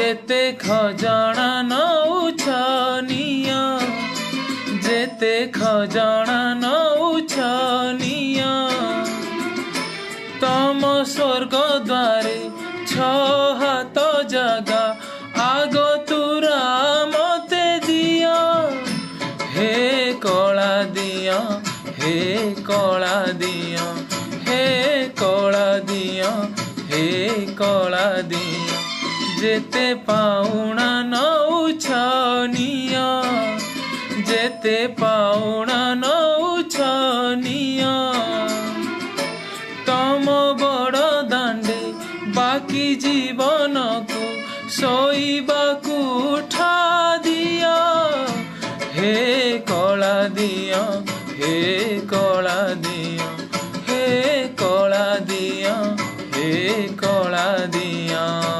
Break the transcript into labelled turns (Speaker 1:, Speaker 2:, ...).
Speaker 1: जेते खजाना नौछ निया जेते खजाना नौछ निया तम स्वर्ग द्वारे छ हाथ जगा आग तुरा मते दिया हे कला दिया हे कला दिया हे कला दिया हे कला दिया जेते पाउना नौछ निया जेते पाउना नौछ निया तम बड़ दांडे बाकी जीवन को सोईबाकू उठा दिया हे कला दिया हे कला दिया हे कला दिया हे कला दिया।